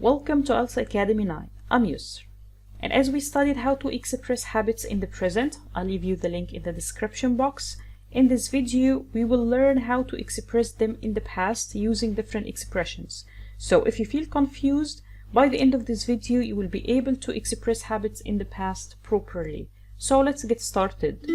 Welcome to IELTS Academy 9. I'm Yusr. And as we studied how to express habits in the present, I'll leave you the link in the description box. In this video, we will learn how to express them in the past using different expressions. So if you feel confused, by the end of this video, you will be able to express habits in the past properly. So let's get started.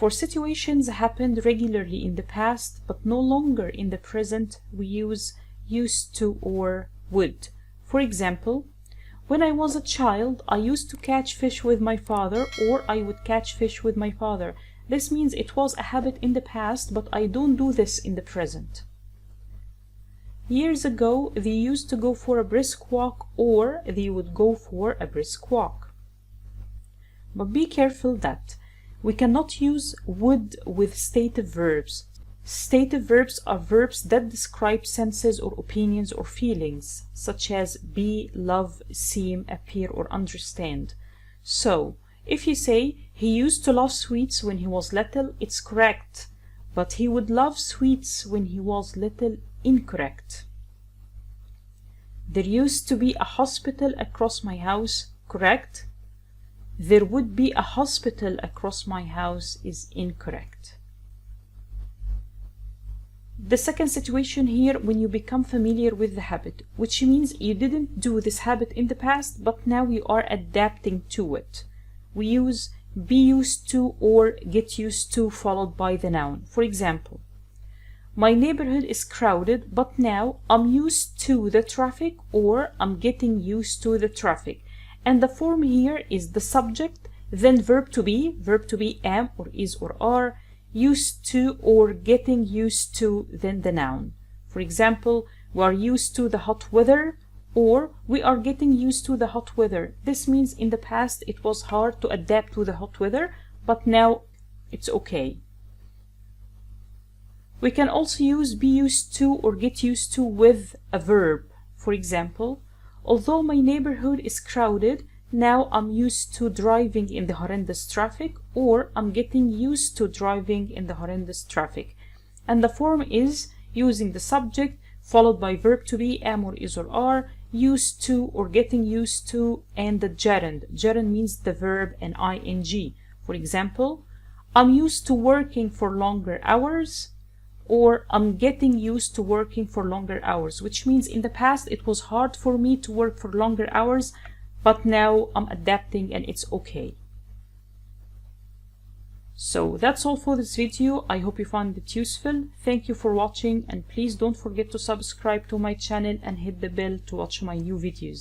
For situations happened regularly in the past but no longer in the present, we use used to or would. For example, when I was a child, I used to catch fish with my father, or I would catch fish with my father. This means it was a habit in the past, but I don't do this in the present. Years ago, they used to go for a brisk walk, or they would go for a brisk walk. But be careful that we cannot use would with stative verbs. Stative verbs are verbs that describe senses or opinions or feelings, such as be, love, seem, appear, or understand. So, if you say, he used to love sweets when he was little, it's correct. But he would love sweets when he was little, incorrect. There used to be a hospital across my house, correct. There would be a hospital across my house is incorrect. The second situation here, when you become familiar with the habit, which means you didn't do this habit in the past, but now you are adapting to it. We use be used to or get used to followed by the noun. For example, my neighborhood is crowded, but now I'm used to the traffic, or I'm getting used to the traffic. And the form here is the subject, then verb to be am or is or are, used to or getting used to, then the noun. For example, we are used to the hot weather, or we are getting used to the hot weather. This means in the past it was hard to adapt to the hot weather, but now it's okay. We can also use be used to or get used to with a verb. For example, although my neighborhood is crowded, now I'm used to driving in the horrendous traffic, or I'm getting used to driving in the horrendous traffic. And the form is using the subject followed by verb to be am or is or are, used to or getting used to, and the gerund. Gerund means the verb and ing. For example, I'm used to working for longer hours, or I'm getting used to working for longer hours, which means in the past it was hard for me to work for longer hours, but now I'm adapting and it's okay. So that's all for this video. I hope you found it useful. Thank you for watching, and please don't forget to subscribe to my channel and hit the bell to watch my new videos.